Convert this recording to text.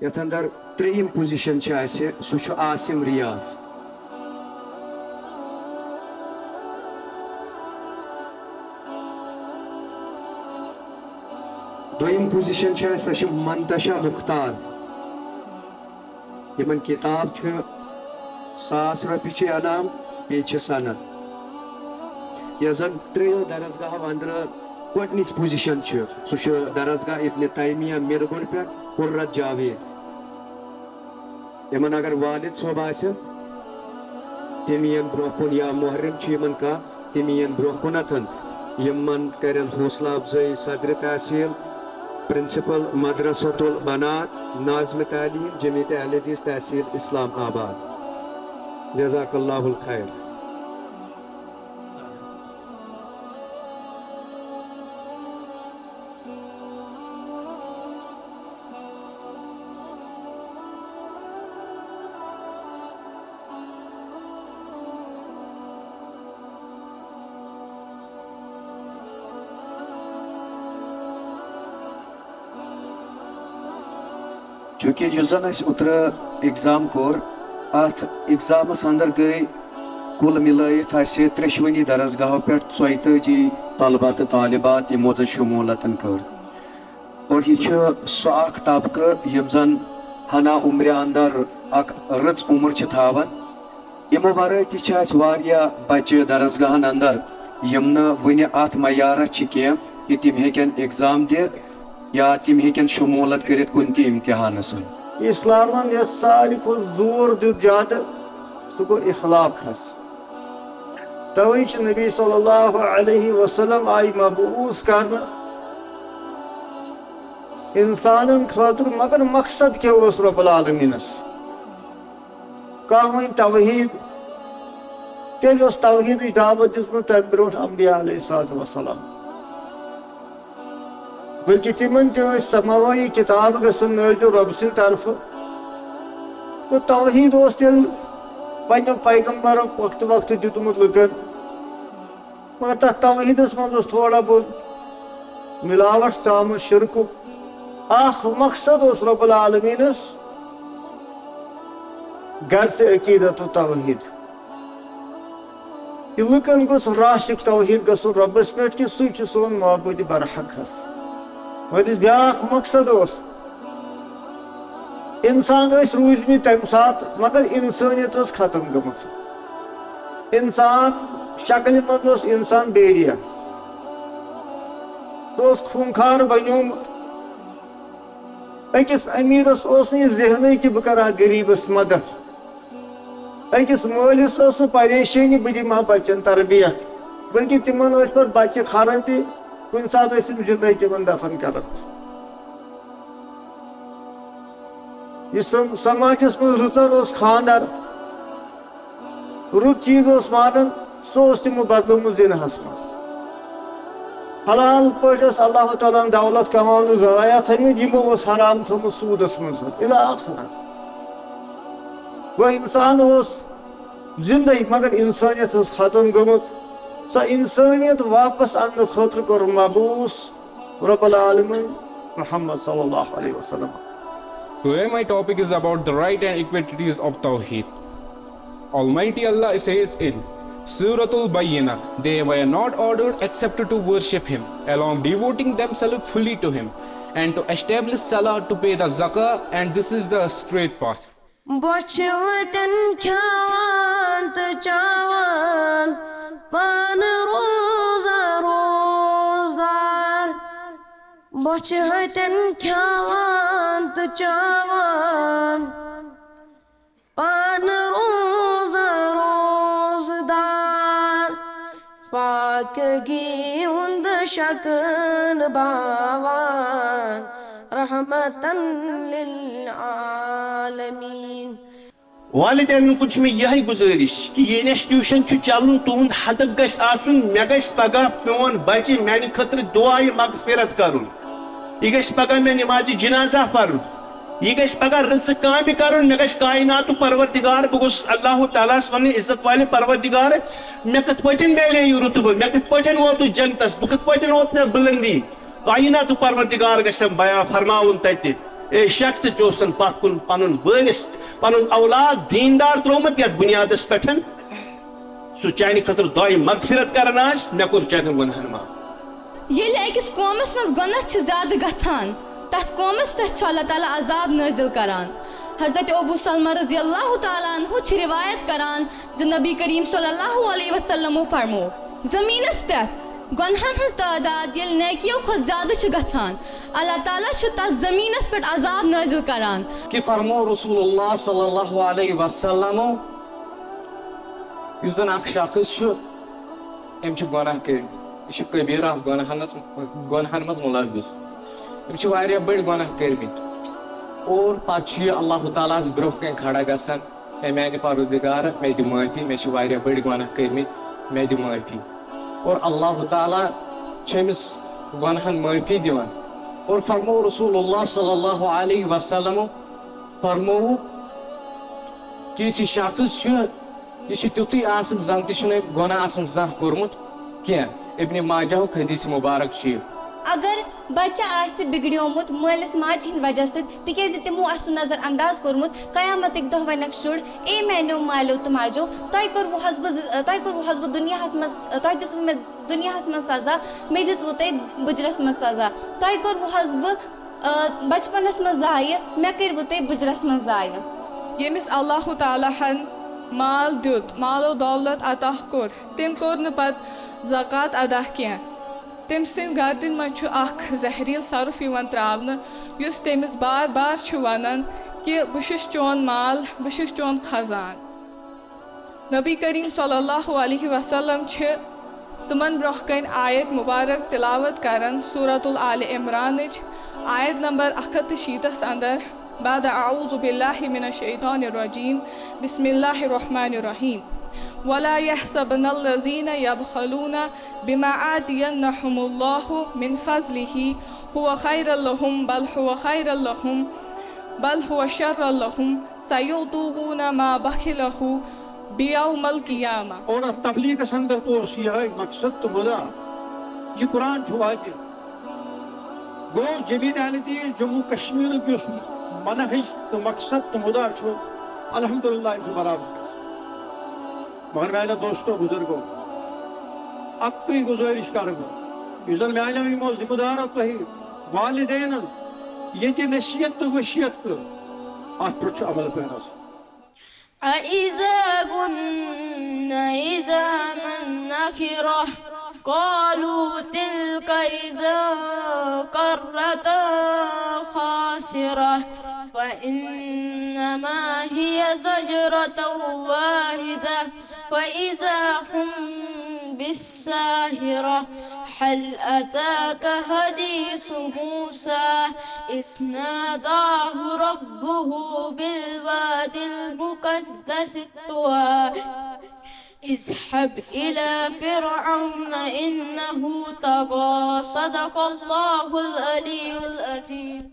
یتھ اندر ترٛیٚیِم پوزیشن چھِ اَسہِ سُہ چھُ عاصم ریاض. دوٚیِم پوزیشن چھِ اَسہِ سۄ چھِ منتشا مختار. یِمن کِتاب چھُ 1,000 رۄپیہِ چھُ انعام بیٚیہِ چھِ سند. یۄس زن ترٛیٚیو درسگاہو اندرٕ گۄڈنِچ پوزیشن چھِ سُہ چھُ درسگاہ ابن تیمیہ مِرگُن پٮ۪ٹھ قُرت جاوید. یِمن اگر والد صٲب آسہِ تِم یِن برونٛہہ کُن یا محرم چھُ یِمن کانٛہہ تِم یِن برونٛہہ کُنتھ یِمن کرن حوصلہ افزٲیی صدرِ تحصیل پرنسپل مدرسۃ البنات ناظم تعلیم جمیعت اہل حدیث تحصیل اسلام آباد. جزاک اللہ الخیر. چونکہ یُس زن اَسہِ اوترٕ ایگزام کوٚر اتھ ایگزامس اندر گٔے کُل مِلٲیِتھ اَسہِ ترٛیٚشوٕنی درسگاہو پٮ۪ٹھ 42 طلبہ تہٕ طالبات یِمو زن شموٗلتن کٔر. اور یہِ چھُ سُہ اکھ طبقہٕ یِم زن ہنا عمرِ اندر اکھ رٕژ عمر چھِ تھاوان. یِمو ورٲے تہِ چھِ اَسہِ واریاہ بچہِ درسگاہن اندر یِم نہٕ وُنہِ اتھ معیارس چھِ کینٛہہ کہِ تِم ہیٚکن ایگزام دِتھ یا تِم ہیٚکن شموٗلت کٔرِتھ کُنہِ تہِ امتحانس. اسلامن یس ساروی کھۄتہٕ زور دیُت زیادٕ سُہ گوٚو اخلاقس. توے چھُ نبی صلی اللہ علیہ وسلم آیہِ مبعوث کرنہٕ انسانن خٲطرٕ مگر مقصد کیٛاہ اوس رۄب العالمیٖنس. کانٛہہ وۄنۍ توحیٖد تیٚلہِ اوس توحیٖدٕچ دعوت دِژمٕژ تمہِ برونٛٹھ انبیا علیہ الصلوۃ والسلام. بلکہ تمن تہِ ٲسۍ سماوی کتاب گژھن نٲزِل رۄبہٕ سٕنٛدِ طرفہٕ. گوٚو توحیٖد اوس تیٚلہِ پننیو پیغمبرو وقتہٕ وقتہٕ دیُتمُت لُکن. مگر تتھ توحیٖدس منٛز اوس تھوڑا بہت ملاوٹ ژامٕژ شرکُک. اکھ مقصد اوس رۄب العالمیٖنس غرضِ عقیٖدت و توحیٖد. یہِ لُکن گوٚژھ راسِک توحیٖد گژھُن رۄبس پٮ۪ٹھ کہِ سُے چھُ سون معبوٗدِ برحق حظ. وۄنۍ بیٛاکھ مقصد اوس انسان ٲسۍ روٗدۍمٕتۍ تمہِ ساتہٕ مگر انسٲنیت ٲس ختم گٔمٕژ. انسان شکلہِ منٛز اوس انسان بیڑیا. سُہ اوس خوٗنخار بنیومُت. أکِس أمیٖرس اوس نہٕ یہِ ذہنٕے کہِ بہٕ کرٕ ہا غریٖبس مدد. أکِس مٲلِس ٲس نہٕ پریشٲنی بہٕ دِمہٕ ہا بچن تربیت بلکہِ تِمن ٲسۍ پتہٕ بچہِ کھران تہِ کُنہِ ساتہٕ ٲسۍ تِم زِندَے تِمن دفن کران. یہِ سماجس منٛز رٕژن اوس خانٛدر رُت چیٖز اوس مانان سُہ اوس تِمو بدلومُت زِنہس منٛز. حلال پٲٹھۍ ٲس اللہ تعالیٰ ہن دولت کماونہٕ ذرایعہ تھٲمٕتۍ یِمو اوس حرام تھوٚمُت سوٗدس منٛز حظ اِلٰہ آخرت. گوٚو انسان اوس زِندَے مگر انسٲنیت ٲس ختم گٔمٕژ. سۄ انسٲنیت واپس اننہٕ خٲطرٕ کوٚر مبعوث رۄب العالمیٖن محمد صلی اللہ علیہ وسلم. Today my topic is about the right and equities of Tawheed. Almighty Allah says in Surah Al-Bayyinah, they were not ordered except to worship Him, along devoting themselves fully to Him, and to establish Salah, to pay the Zakah, and this is the straight path. Bochwatan khawan ta chawan pan roza rozdar. Bochwatan khawan ta chawan pan roza rozdar. Pakgi und shakl bawan rahmatan lil alamin. والدین کو میں یہ گزارش کہ یہ institution چلن تہد ہدف گھس آسن مے گھس پگہ میون بچہ میانہ خاطر دعائے مغفرت کرن. یہ گھس پگہ مے نماز جنازہ پرن. یہ گھس پگہ رٕژ کامہِ کرن. مے گھس کائنات پروردگار بہ گوس اللہ تعالیٰ ون عزت والے پروردگار مے کت پٲٹھۍ میلے یہ رتبہ مے کت پٲٹھۍ ووتُس جنتس بہ کت پٲٹھۍ ووت مے بلندی. کائنات پروردگار گژھم بیان فرماون تتہِ اے شخص چوسن پت کن پنن وارث پنن اولاد دیندار ترومت یتھ بنیادس پٹھ سہ چانہ خطر دعائے مغفرت کران آس مے کور چانن گناہن معاف. ییٚلہِ أکِس قومس منٛز گۄناہ چھِ زیادٕ گژھان تتھ قومس پٮ۪ٹھ چھُ اللہ تعالیٰ عذاب نٲزِل کران. حضرت ابو سلمہ رضی اللہ تعالیٰ عنہ چھِ روایت کران زِ نبی کریم صلی اللہ علیہ وسلمو فرمو زمینس پٮ۪ٹھ گۄنہن ہٕنٛز تعداد ییٚلہِ نیکیو کھۄتہٕ زیادٕ چھِ گژھان اللہ تعالیٰ چھُ تتھ زمینس پٮ۪ٹھ عذاب نٲزِل کران. کہ فرمو رسول اللہ صلی اللہ علیہ وسلم یُس زن اکھ شخص چھُ أمۍ چھُ گۄناہ کٔرمٕتۍ یہِ چھُ کبیٖرہ گۄنہن منٛز مُلوث أمۍ چھِ واریاہ بٔڑۍ گۄناہ کٔرمٕتۍ اور پتہٕ چھُ یہِ اللہ تعالیٰ ہس برونٛہہ کَنۍ کھڑا گژھان اے میانہِ پروردگار مےٚ دِ معٲفی مےٚ چھِ واریاہ بٔڑۍ گۄناہ کٔرمٕتۍ مےٚ دِ معٲفی اور اللہ تعالیٰ چھُ أمِس گۄنہن معٲفی دِوان. اور فرمو رسول اللہ صلی اللہ علیہ وسلم فرمووُکھ کہ یُس یہِ شخص چھُ یہِ چھُ تیُتھُے آسان زن تہِ چھُنہٕ أمۍ گۄناہ آسان زانٛہہ کوٚرمُت کینٛہہ. ابن ماجہُک حدیث مبارک چھُ یہِ. اگر بچہ آسہِ بگڑیومُت مٲلِس ماجہِ ہِنٛدِ وجہ سۭتۍ تِکیازِ تِمو آسہِ سُہ نظر انداز کوٚرمُت قیامتٕکۍ دۄہ ونیٚکھ شُر اے میانیو مالیو تہٕ ماجو تۄہہِ کوٚروُہس بہٕ دُنیاہس منٛز تۄہہِ دِژوٕ مےٚ دُنیاہس منٛز سزا مےٚ دِتوٕ تۄہہِ بٕجرس منٛز سزا تۄہہِ کوٚروُہس بہٕ بچپنس منٛز ضایہِ مےٚ کٔرۍوٕ تُہۍ بٕجرس منٛز ضایہِ. ییٚمِس اللہ تعالیٰ ہن مال دیُت مالو دولت عطا کوٚر تٔمۍ کوٚر نہٕ پتہٕ زکات ادا کینٛہہ تٔمۍ سٕنٛدۍ گردن منٛز چھُ اکھ زہریٖل صرف یِوان تراونہٕ یُس تٔمِس بار بار چھُ ونان کہِ بہٕ چھُس چون مال بہٕ چھُس چون خزان. نبی کریم صلی اللہ علیہ وسلم چھِ تِمن برونٛہہ کنۍ آیت مبارک تلاوت کران سورۃ العالِ عمرانٕچ آیت نمبر 160 اندر بعد اعوذ باللہ من الشیطان الرجیم بسم اللہ الرحمن الرحیم ولا يحسبن الذين يبخلون بما آتينهم الله من فضله هو خير لهم بل هو شر لهم سيطوقون ما بخله بيوم القيامة. اور تبلیغ اندر تو یہ مقصد تو مدعا یہ قرآن چھو واضح گو جمعیت اہلِ جموں کشمیر کس منہج تو مقصد تو مدعا چھو الحمدللہ چھو برابر. مگر میانہ دوستو بزرگو اکے گزارش کرو یس زن میانہ یمو ذمہ دارو تہ والدین یہ نصیحت تو وصیت کر ات پر عمل پیرا. أَإِذَا كُنَّا عِظَامًا نَخِرَةً قَالُوا تِلْكَ إِذًا كَرَّةٌ خَاسِرَةٌ فَإِنَّمَا هِيَ زَجْرَةٌ وَاحِدَةٌ فَإِذَا هُمْ بِالسَّاهِرَةِ هل أتاك حديث موسى إذ ناداه ربه بالواد المقدس طوى اذهب إلى فرعون إنه طغى صدق الله العلي العظيم.